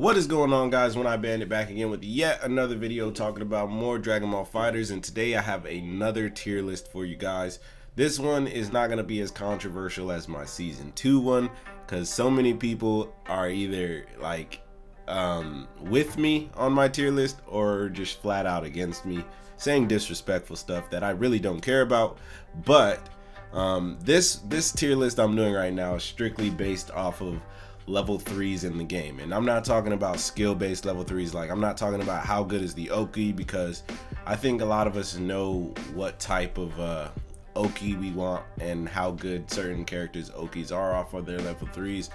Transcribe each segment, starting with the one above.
What is going on, guys? OneEyedBandit back again with yet another video talking about more Dragon Ball FighterZ, and today I have another tier list for you guys. This one is not going to be as controversial as my season 2 one, because so many people are either like with me on my tier list or just flat out against me, saying disrespectful stuff that I really don't care about. But this tier list I'm doing right now is strictly based off of level 3s in the game, and I'm not talking about skill based level 3s. Like, I'm not talking about how good is the Oki, because I think a lot of us know what type of Oki we want and how good certain characters Okis are off of their level 3s.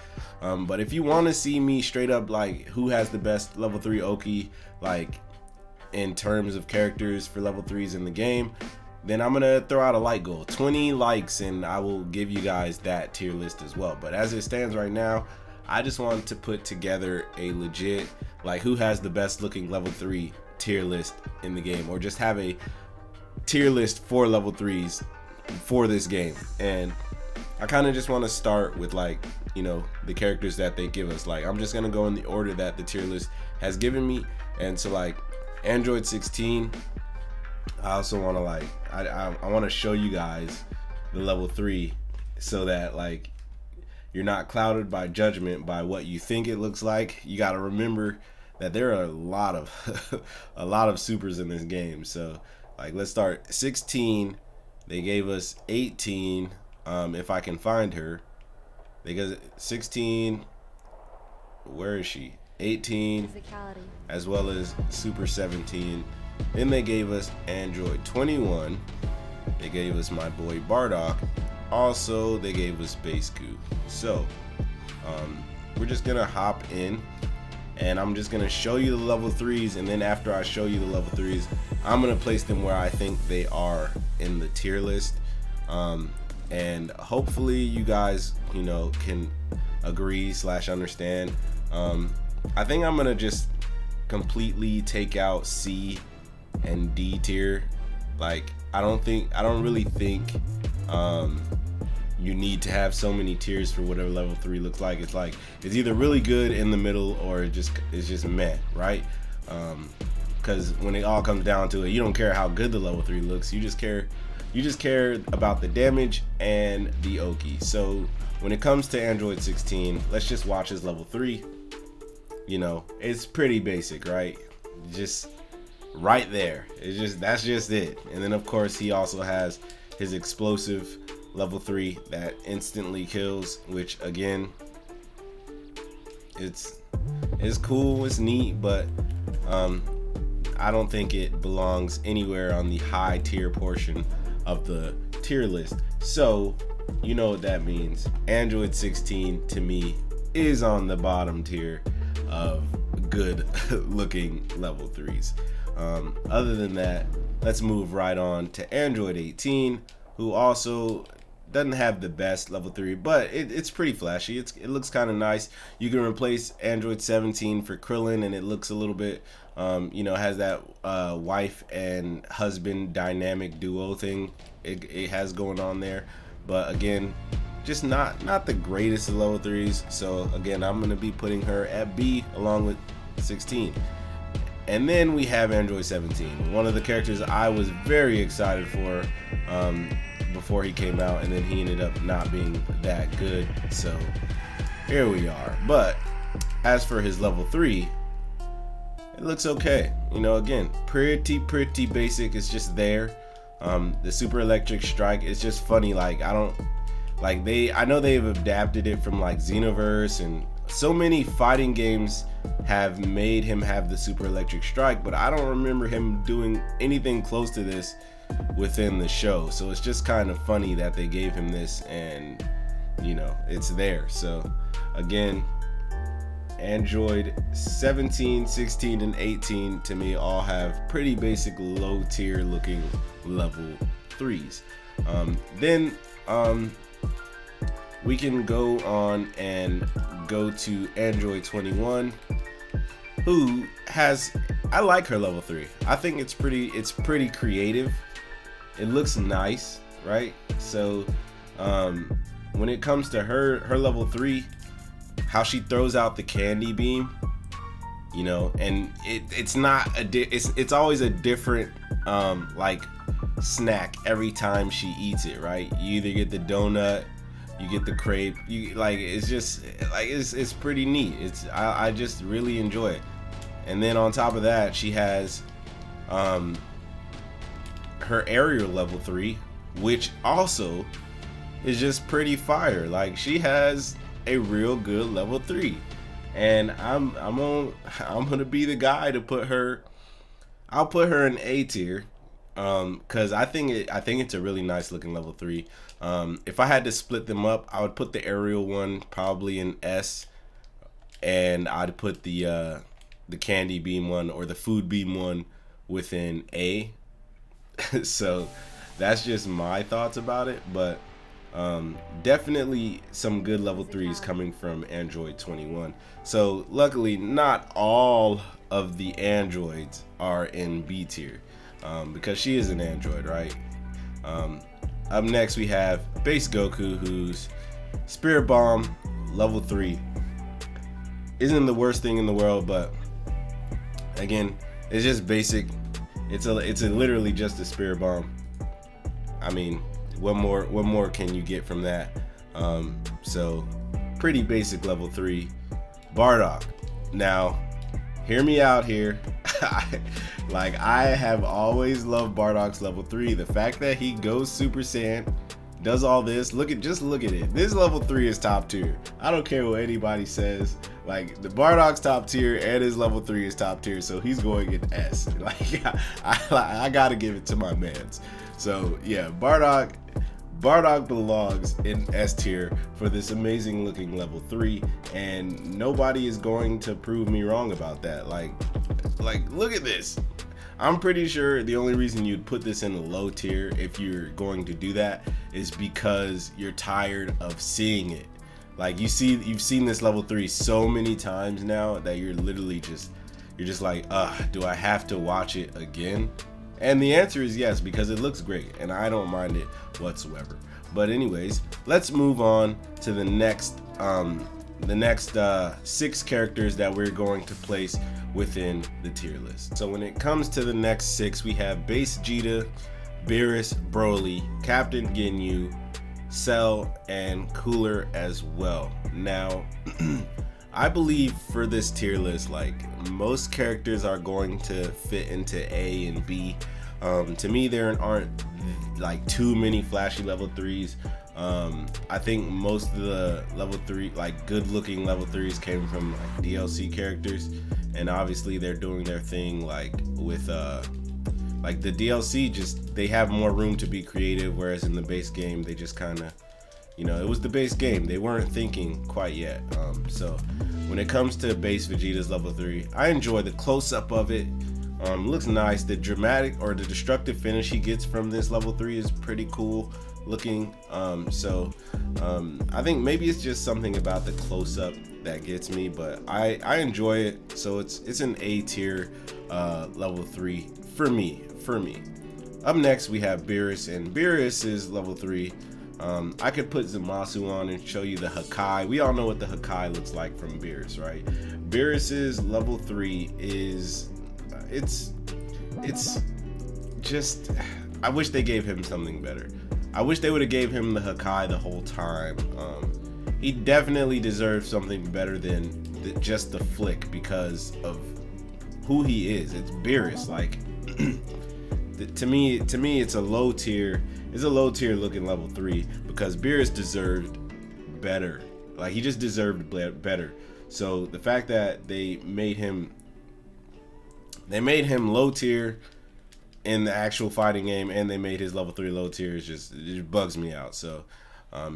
But if you want to see me straight up like who has the best level 3 Oki, like in terms of characters for level 3s in the game, then I'm gonna throw out a like goal, 20 likes, and I will give you guys that tier list as well. But as it stands right now, I just wanted to put together a legit, like, who has the best looking level 3 tier list in the game, or just have a tier list for level 3s for this game. And I kind of just want to start with, like, you know, the characters that they give us. Like, I'm just gonna go in the order that the tier list has given me. And so, like, Android 16, I also want to, like, I want to show you guys the level 3 so that, like, you're not clouded by judgment by what you think it looks like. You got to remember that there are a lot of a lot of supers in this game. So, like, let's start 16. They gave us 18. If I can find her, they got 16. Where is she? 18, as well as Super 17. Then they gave us Android 21. They gave us my boy Bardock. Also, they gave us Goku. So we're just gonna hop in, and I'm just gonna show you the level 3s, and then after I show you the level 3s, I'm gonna place them where I think they are in the tier list, and hopefully you guys, you know, can agree / understand. I think I'm gonna just completely take out C and D tier. Like, I don't really think you need to have so many tiers for whatever level 3 looks like. It's like, it's either really good, in the middle, or it's just meh, right? Because when it all comes down to it, you don't care how good the level 3 looks. You just care about the damage and the Oki. So when it comes to Android 16, let's just watch his level 3. You know, it's pretty basic, right? Just right there. That's just it. And then of course he also has his explosive level 3 that instantly kills, which again, it's cool, it's neat, but I don't think it belongs anywhere on the high tier portion of the tier list. So you know what that means. Android 16 to me is on the bottom tier of good looking level 3s. Other than that, let's move right on to Android 18, who also doesn't have the best level 3, but it's pretty flashy. It looks kind of nice. You can replace Android 17 for Krillin, and it looks a little bit, you know, has that wife and husband dynamic duo thing it has going on there. But again, just not the greatest of level 3s. So again, I'm gonna be putting her at B along with 16. And then we have Android 17, one of the characters I was very excited for before he came out, and then he ended up not being that good. So here we are. But as for his level 3, it looks okay. You know, again, pretty basic. It's just there. The Super Electric Strike, it's just funny. Like, I know they've adapted it from like Xenoverse, and so many fighting games have made him have the Super Electric Strike, but I don't remember him doing anything close to this within the show. So it's just kind of funny that they gave him this, and you know, it's there. So again, Android 17, 16, and 18 to me all have pretty basic low tier looking level 3s. Then we can go on and go to Android 21, who has, I like her level 3. I think it's pretty creative. It looks nice, right? So when it comes to her level 3, how she throws out the candy beam, you know, and it's not it's always a different like snack every time she eats it, right? You either get the donut, you get the crepe, you like, it's just like it's pretty neat. I just really enjoy it. And then on top of that, she has her aerial level 3, which also is just pretty fire. Like, she has a real good level 3, and I'm gonna be the guy to put her. I'll put her in A tier, because I think it's a really nice looking level 3. If I had to split them up, I would put the aerial one probably in S, and I'd put the candy beam one or the food beam one within A. So that's just my thoughts about it, but definitely some good level 3s coming from Android 21. So luckily not all of the androids are in B tier, because she is an android, right? Up next we have base Goku, whose Spirit Bomb level 3 isn't the worst thing in the world, but again, it's just basic. It's literally just a Spirit Bomb. I mean, what more can you get from that? So pretty basic level 3. Bardock. Now, hear me out here. Like, I have always loved Bardock's level 3. The fact that he goes Super Saiyan, does all this, just look at it. This level 3 is top tier. I don't care what anybody says. Like, the Bardock's top tier and his level 3 is top tier, so he's going in S. Like, I gotta give it to my mans. So yeah, Bardock belongs in S tier for this amazing looking level 3, and nobody is going to prove me wrong about that. Like look at this. I'm pretty sure the only reason you'd put this in a low tier, if you're going to do that, is because you're tired of seeing it. Like, you've seen this level 3 so many times now that you're literally you're just like, do I have to watch it again? And the answer is yes, because it looks great and I don't mind it whatsoever. But anyways, let's move on to the next 6 characters that we're going to place within the tier list. So when it comes to the next 6, we have Base Vegeta, Beerus, Broly, Captain Ginyu, Cell, and Cooler as well. Now, I believe for this tier list, like, most characters are going to fit into A and B. To me, there aren't like too many flashy level 3s. I think most of the level 3, like, good looking level 3s came from like DLC characters, and obviously they're doing their thing, like with like the DLC, just they have more room to be creative, whereas in the base game they just kind of, you know, it was the base game, they weren't thinking quite yet. So when it comes to base Vegeta's level 3, I enjoy the close-up of it. Looks nice. The dramatic or the destructive finish he gets from this level 3 is pretty cool looking. I think maybe it's just something about the close-up that gets me, but I enjoy it. So it's an A tier level 3 for me. Up next we have Beerus, and Beerus is level 3. I could put Zamasu on and show you the Hakai. We all know what the Hakai looks like from Beerus, right? Beerus's level 3 is it's just, I wish they gave him something better. I wish they would have gave him the Hakai the whole time. He definitely deserves something better than just the flick because of who he is. It's Beerus. Like, to me, it's a low tier. It's a low tier looking level 3 because Beerus deserved better. Like, he just deserved better. So the fact that they made him low tier in the actual fighting game, and they made his level 3 low tier, it just bugs me out. So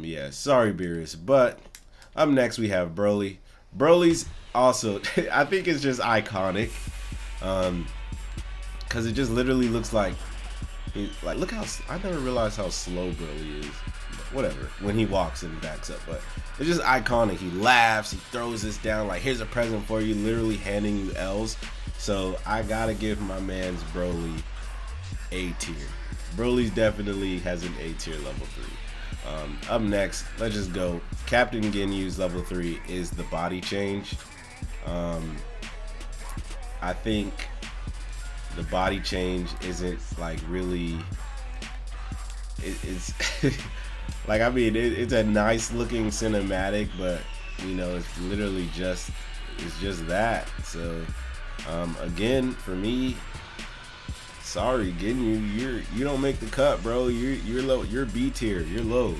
yeah, sorry Beerus. But up next we have Broly. Broly's also I think it's just iconic, because it just literally looks like look how, I never realized how slow Broly is. Whatever, when he walks and backs up, but it's just iconic. He laughs, he throws this down like, here's a present for you, literally handing you L's. So I gotta give my man's Broly A tier. Broly's definitely has an A tier level 3. Up next, let's just go. Captain Ginyu's level 3 is the body change. I think the body change isn't like really. It's like, I mean, it's a nice looking cinematic, but you know, it's literally just that. So again, for me, sorry, you don't make the cut, bro. You're low. You're B tier. You're low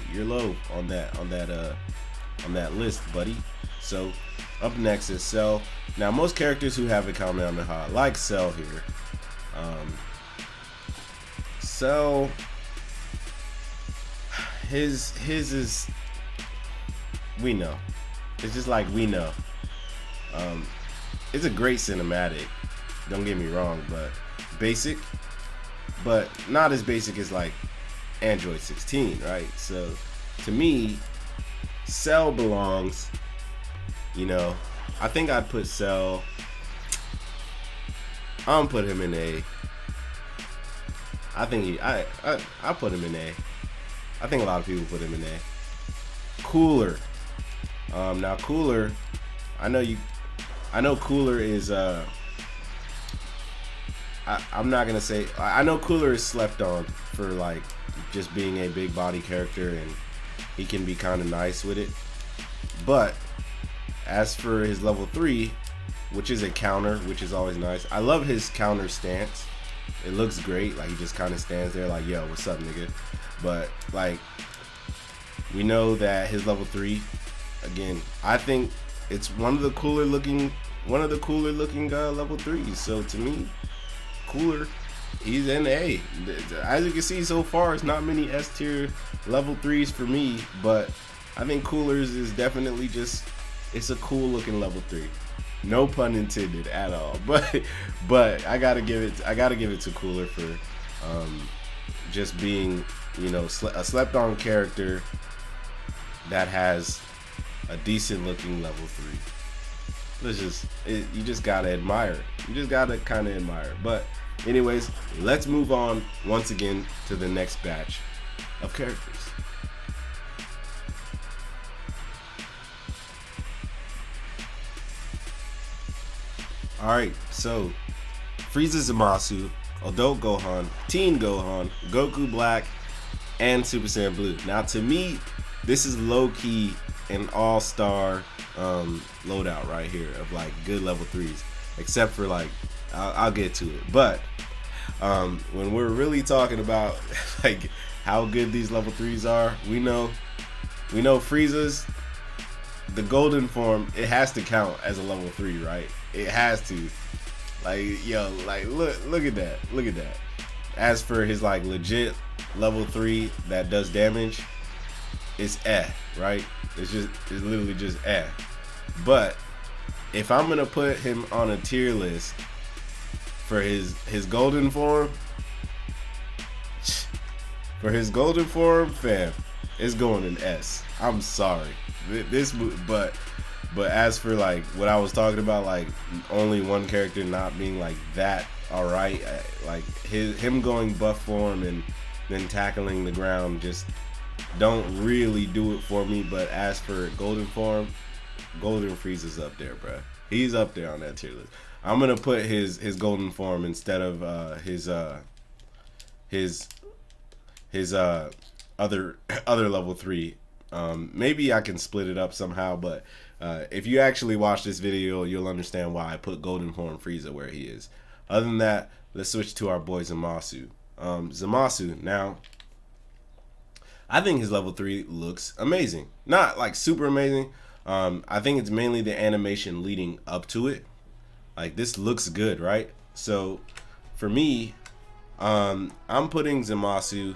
on that list, buddy. So up next is Cell. Now, most characters who have a Kamehameha, like Cell here, Cell, his is, we know. It's just like, we know. It's a great cinematic. Don't get me wrong, but basic, but not as basic as like Android 16, right? So to me, Cell belongs, you know, I think I'd put Cell, I'm put him in A. I think I put him in A. I think a lot of people put him in A. Cooler. Now Cooler, I know Cooler is I'm not gonna say, I know Cooler is slept on for like just being a big body character, and he can be kind of nice with it. But as for his level 3, which is a counter, which is always nice. I love his counter stance. It looks great. Like, he just kind of stands there like, yo, what's up, nigga? But like, we know that his level 3, again, I think it's one of the cooler looking level 3s. So to me, Cooler, he's in A. As you can see so far, it's not many S tier level 3s for me, but I think Cooler's is definitely just, it's a cool looking level 3. No pun intended at all. But I gotta give it to Cooler for just being, you know, a slept on character that has a decent looking level 3. You just gotta admire it. You just gotta kind of admire it. But anyways, let's move on once again to the next batch of characters. Alright, so Frieza Zamasu, Adult Gohan, Teen Gohan, Goku Black, and Super Saiyan Blue. Now to me, this is low-key an all-star loadout right here of like good level 3s, except for like, I'll get to it. But when we're really talking about like how good these level 3s are, we know Frieza's, the golden form, it has to count as a level 3, right? It has to. Like, yo, like look at that. Look at that. As for his like legit level 3 that does damage, it's right? It's literally just But if I'm gonna put him on a tier list for his golden form, fam, it's going in S. I'm sorry. But as for like what I was talking about, like only one character not being like that, alright, like him going buff form and then tackling the ground just don't really do it for me. But as for golden form, Golden Frieza's up there, bruh. He's up there on that tier list. I'm gonna put his golden form instead of his other level 3. Maybe I can split it up somehow, but if you actually watch this video, you'll understand why I put golden form Frieza where he is. Other than that, let's switch to our boy Zamasu. Zamasu, now I think his level 3 looks amazing. Not like super amazing. I think it's mainly the animation leading up to it. Like, this looks good, right? So for me, I'm putting Zamasu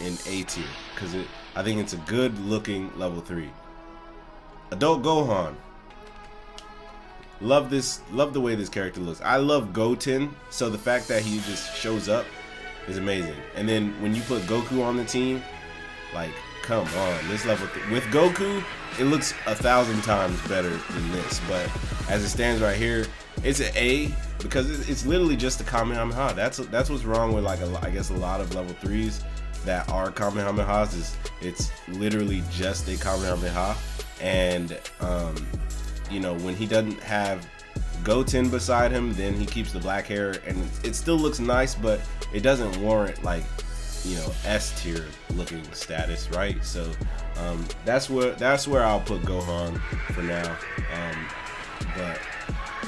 in A tier because I think it's a good looking level 3. Adult Gohan, love the way this character looks. I love Goten, so the fact that he just shows up is amazing. And then when you put Goku on the team, like, come on, this level with Goku, it looks 1,000 times better than this. But as it stands right here, it's an A because it's literally just a Kamehameha. That's what's wrong with, like, I guess a lot of level 3s that are Kamehamehas, is it's literally just a Kamehameha. And you know, when he doesn't have Goten beside him, then he keeps the black hair, and it still looks nice, but it doesn't warrant like, you know, S tier looking status, right? So that's where I'll put Gohan for now. But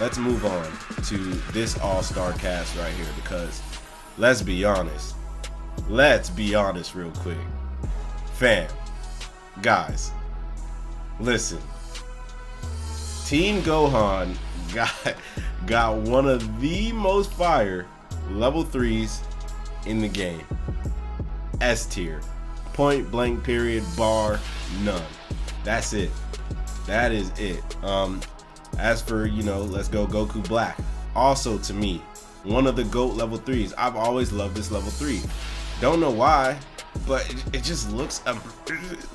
let's move on to this all-star cast right here, because let's be honest real quick, fam, guys, listen, Team Gohan got one of the most fire level 3s in the game. S tier, point blank, period, bar none. That's it. That is it. As for, you know, let's go Goku Black. Also, to me, one of the GOAT level 3s. I've always loved this level 3. Don't know why, but it just looks,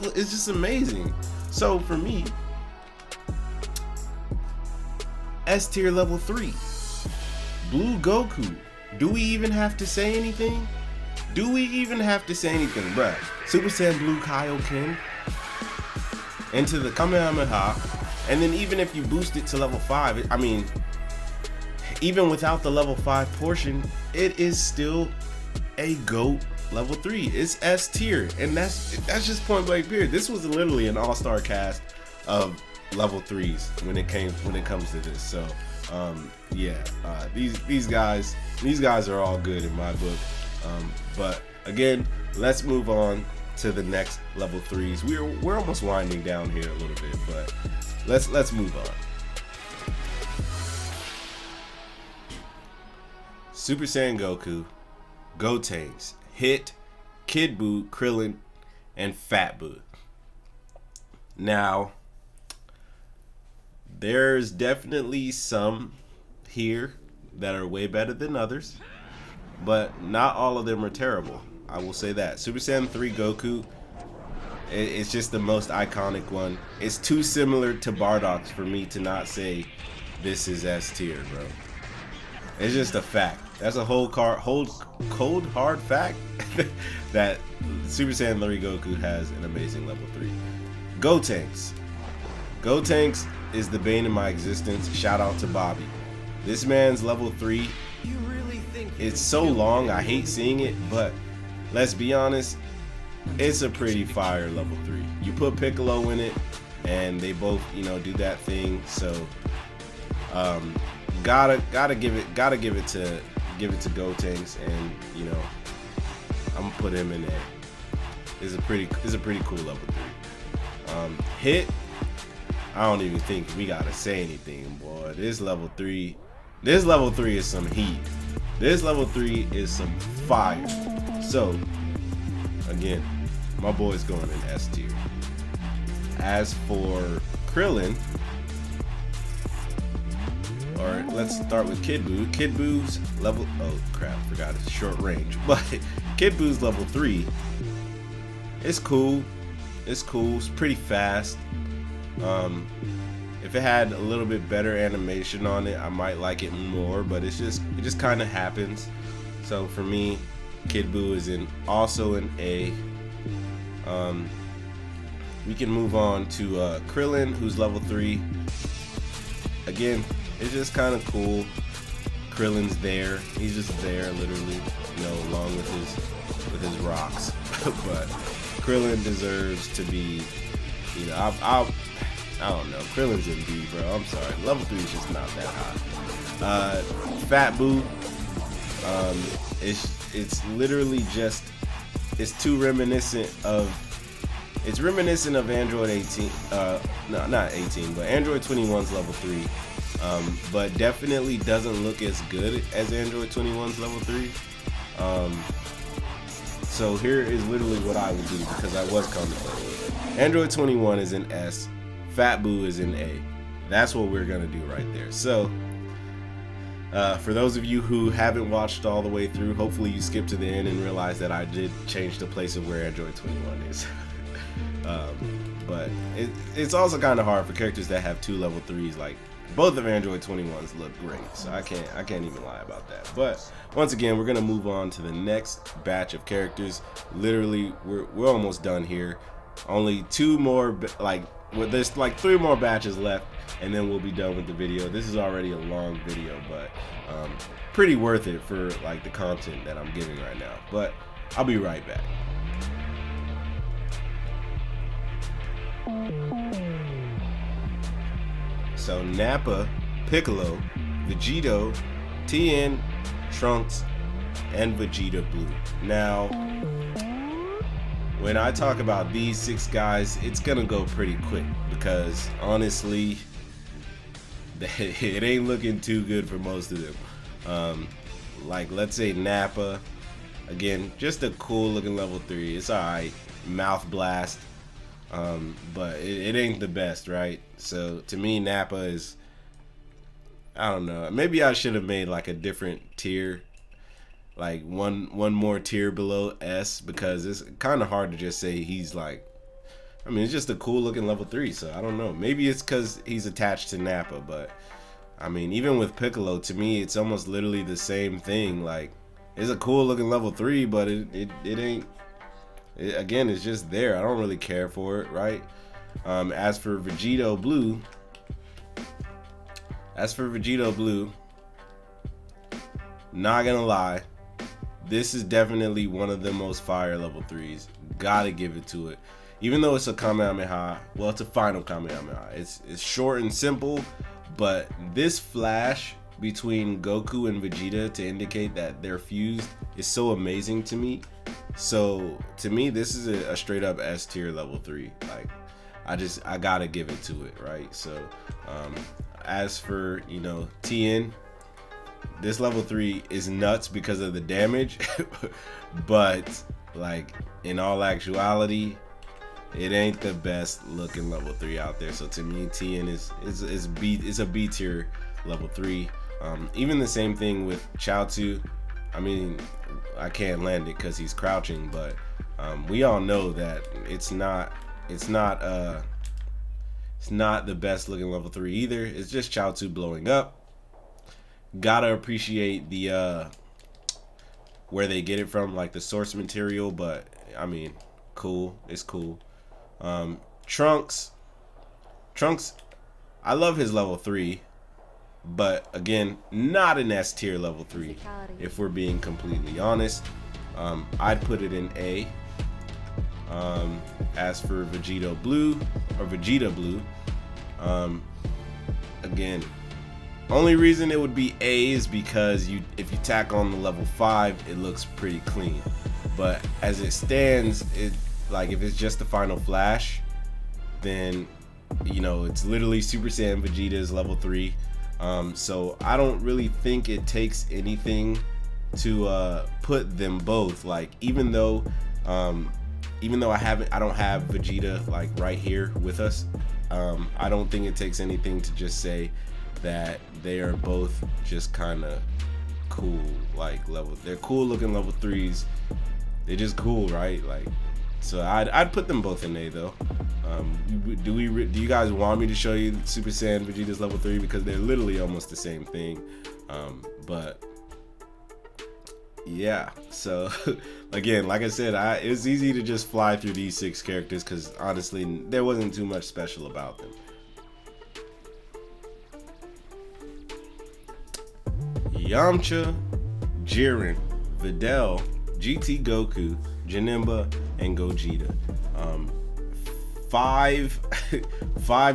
it's just amazing. So for me, S tier level 3. Blue Goku. Do we even have to say anything? Do we even have to say anything, bruh? Super Saiyan Blue Kaioken into the Kamehameha, and then even if you boost it to level 5, I mean, even without the level 5 portion, it is still a GOAT level 3. It's S tier, and that's just point blank period. This was literally an all-star cast of level 3s when it comes to this. So yeah, these guys are all good in my book. But again, let's move on to the next level 3s. We're almost winding down here a little bit, but let's move on. Super Saiyan Goku, Gotenks, Hit, Kid Buu, Krillin, and Fat Buu. Now, there's definitely some here that are way better than others, but not all of them are terrible. I will say that. Super Saiyan 3 Goku, it's just the most iconic one. It's too similar to Bardock's for me to not say this is S tier, bro. It's just a fact. That's a cold hard fact that Super Saiyan 3 Goku has an amazing level 3. Gotenks. Gotenks is the bane of my existence. Shout out to Bobby. This man's level 3. It's so long, I hate seeing it, but let's be honest, it's a pretty fire level 3. You put Piccolo in it, and they both, you know, do that thing. So, gotta give it to Gotenks, and you know, I'm gonna put him in there. It's a pretty cool level 3. Hit, I don't even think we gotta say anything, boy. This level 3 is some heat. This level 3 is some fire. So, again, my boy's going in S tier. As for Krillin, or let's start with Kid Buu. Kid Buu's level, oh crap, forgot it's short range. But Kid Buu's level 3. It's cool. It's pretty fast. If it had a little bit better animation on it, I might like it more, but it just kind of happens. So for me, Kid Buu is also an A. We can move on to Krillin, who's level 3. Again, it's just kind of cool. Krillin's there. He's just there, literally, you know, along with his rocks. But Krillin deserves to be, you know, I don't know. Krillin's in B, bro. I'm sorry. Level 3 is just not that high. Fat Buu. It's literally just, it's too reminiscent of, it's reminiscent of Android 18. No, not 18, but Android 21's level 3. But definitely doesn't look as good as Android 21's level 3. So here is literally what I would do, because I was contemplating. Android 21 is in S. Fat Buu is in A. That's what we're gonna do right there. So for those of you who haven't watched all the way through, hopefully you skipped to the end and realized that I did change the place of where Android 21 is. But it's also kind of hard for characters that have 2 level 3s. Like, both of Android 21s look great, so I can't even lie about that. But once again, we're gonna move on to the next batch of characters. Literally, we're almost done here. Only 2 more, like, well, there's like 3 more batches left, and then we'll be done with the video. This is already a long video, but pretty worth it for like the content that I'm giving right now. But I'll be right back. So Nappa, Piccolo, Vegito, Tien, Trunks, and Vegeta Blue. Now, when I talk about these 6 guys, it's gonna go pretty quick because honestly, it ain't looking too good for most of them. Like, let's say Nappa, again, just a cool looking level 3. It's alright, mouth blast, but it ain't the best, right? So to me, Nappa is, I don't know, maybe I should have made like a different tier, like one more tier below S, because it's kind of hard to just say he's like, I mean, it's just a cool looking level 3, so I don't know. Maybe it's because he's attached to Nappa, but I mean, even with Piccolo, to me, it's almost literally the same thing. Like, it's a cool looking level 3, but it ain't, again, it's just there. I don't really care for it, right? As for Vegito Blue, not gonna lie, this is definitely one of the most fire level 3s. Gotta give it to it. Even though it's a Kamehameha, well, it's a final Kamehameha. It's short and simple, but this flash between Goku and Vegeta to indicate that they're fused is so amazing to me. So to me, this is a straight up S tier level 3. Like, I gotta give it to it, right? So as for, you know, Tien, this level 3 is nuts because of the damage, but like in all actuality, it ain't the best looking level 3 out there. So to me, Tien is a B tier level 3. Even the same thing with Chaozu. I mean, I can't land it because he's crouching, but we all know that it's not the best looking level 3 either. It's just Chaozu blowing up. Gotta appreciate the where they get it from, like the source material, but I mean, cool. It's cool. Trunks, I love his level 3, but again, not an S tier level 3 if we're being completely honest. I'd put it in A. As for Vegeta Blue, again, only reason it would be A is because if you tack on the level 5, it looks pretty clean. But as it stands, like if it's just the final flash, then you know it's literally Super Saiyan Vegeta's level 3. So I don't really think it takes anything to put them both. Like even though I don't have Vegeta like right here with us, I don't think it takes anything to just say that they are both just kind of cool, like they're cool looking level 3s. They're just cool, right? Like, so I'd put them both in A though. Do you guys want me to show you Super Saiyan Vegeta's level 3, because they're literally almost the same thing? But yeah, so again, like I said, it's easy to just fly through these 6 characters because honestly there wasn't too much special about them. Yamcha, Jiren, Videl, GT Goku, Janemba, and Gogeta. 5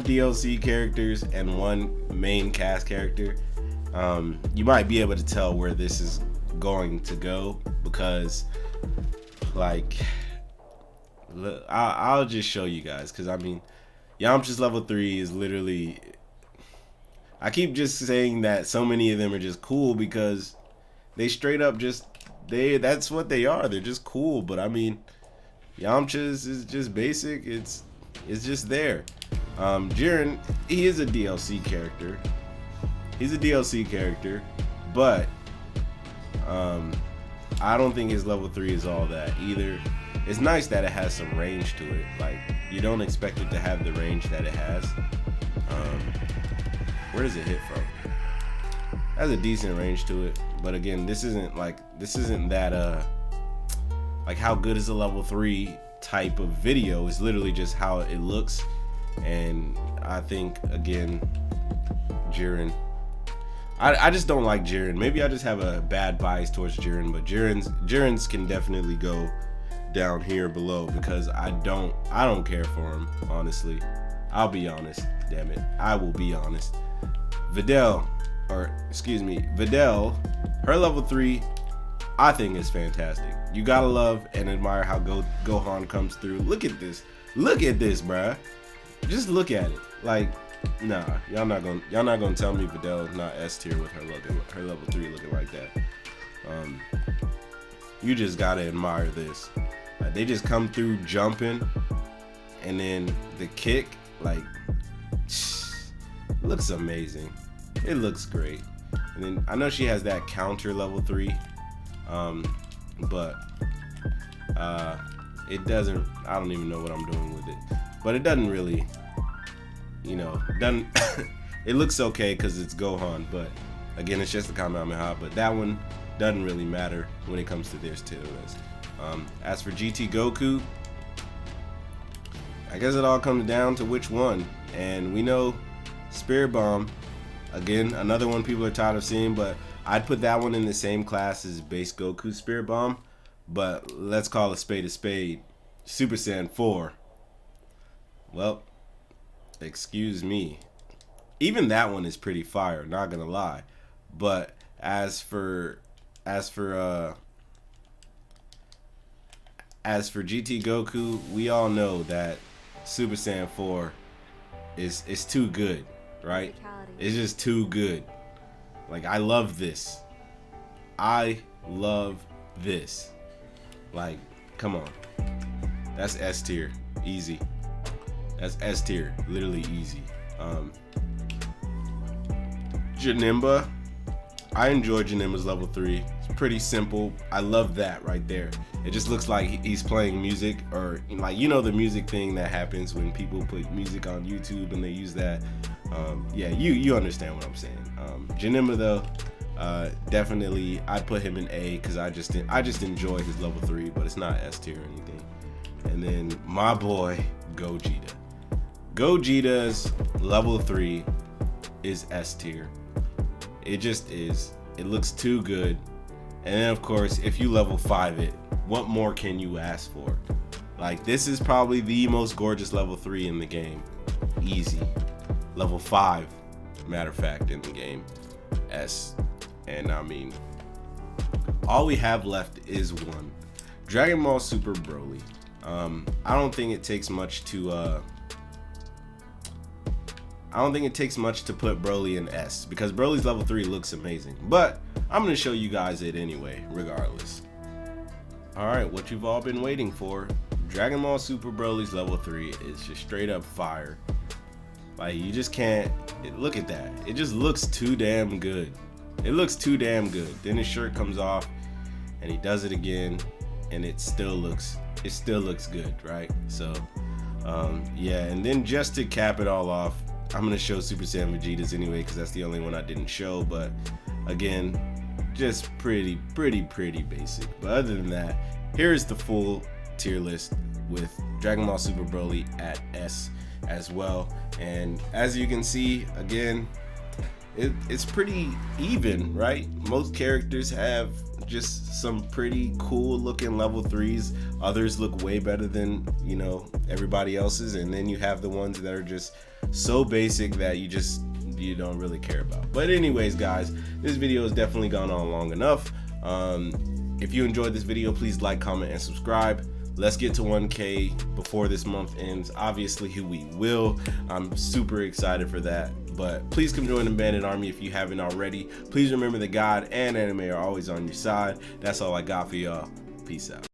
DLC characters and 1 main cast character. You might be able to tell where this is going to go because, like, I'll just show you guys, because I mean, Yamcha's level 3 is literally, I keep just saying that so many of them are just cool because they straight up just, that's what they are. They're just cool. But I mean, Yamcha's is just basic. It's just there. Jiren, he is a DLC character. He's a DLC character, but I don't think his level 3 is all that either. It's nice that it has some range to it. Like, you don't expect it to have the range that it has. Where does it hit from? It has a decent range to it, but again, this isn't that like how good is a level 3 type of video. Is literally just how it looks. And I think again, Jiren. I just don't like Jiren. Maybe I just have a bad bias towards Jiren, but Jiren's can definitely go down here below because I don't care for him, honestly. I'll be honest, damn it. I will be honest. Videl, her level 3, I think is fantastic. You gotta love and admire how Gohan comes through. Look at this. Look at this, bruh. Just look at it. Like, nah, y'all not gonna tell me Videl not S tier with her level 3 looking like that. You just gotta admire this. Like, they just come through jumping, and then the kick, like, looks amazing. It looks great. And then I know she has that counter level 3, but it doesn't. I don't even know what I'm doing with it, but it doesn't really. You know, doesn't it looks okay because it's Gohan, but again, it's just a Kamehameha. But that one doesn't really matter when it comes to this tier list. As for GT Goku, I guess it all comes down to which one. And we know Spirit Bomb, again, another one people are tired of seeing, but I'd put that one in the same class as base Goku Spirit Bomb. But let's call a spade a spade. Super Saiyan 4. Well, excuse me, even that one is pretty fire, not gonna lie. But as for GT Goku, we all know that Super Saiyan 4 is too good, right? It's just too good. Like, I love this. I love this. Like, come on. That's S tier, easy. That's S tier, literally easy. Janemba, I enjoy Janemba's level 3. It's pretty simple. I love that right there. It just looks like he's playing music, or like, you know, the music thing that happens when people put music on YouTube and they use that. Yeah, you understand what I'm saying. Janemba though, definitely I'd put him in A because I just enjoy his level 3, but it's not S tier or anything. And then my boy Gogeta. Gogeta's level 3 is S tier. It just is. It looks too good. And then of course, if you level 5 it, what more can you ask for? Like, this is probably the most gorgeous level 3 in the game. Easy. Level 5, matter of fact, in the game. S. And I mean, all we have left is one. Dragon Ball Super Broly. I don't think it takes much to put Broly in S, because Broly's level 3 looks amazing. But I'm gonna show you guys it anyway, regardless. Alright, what you've all been waiting for. Dragon Ball Super Broly's level 3 is just straight up fire. Like, you just can't look at that. It just looks too damn good. It looks too damn good. Then his shirt comes off and he does it again, and it still looks good, right? So yeah, and then just to cap it all off, I'm gonna show Super Saiyan Vegeta's anyway, because that's the only one I didn't show. But again, just pretty basic. But other than that, here's the full tier list with Dragon Ball Super Broly at S as well. And as you can see, again, it's pretty even, right? Most characters have just some pretty cool looking level 3s. Others look way better than, you know, everybody else's. And then you have the ones that are just so basic that you don't really care about. But anyways, guys, this video has definitely gone on long enough. If you enjoyed this video, please like, comment, and subscribe. Let's get to 1K before this month ends. Obviously we will. I'm super excited for that. But please come join the Bandit Army if you haven't already. Please remember that God and anime are always on your side. That's all I got for y'all. Peace out.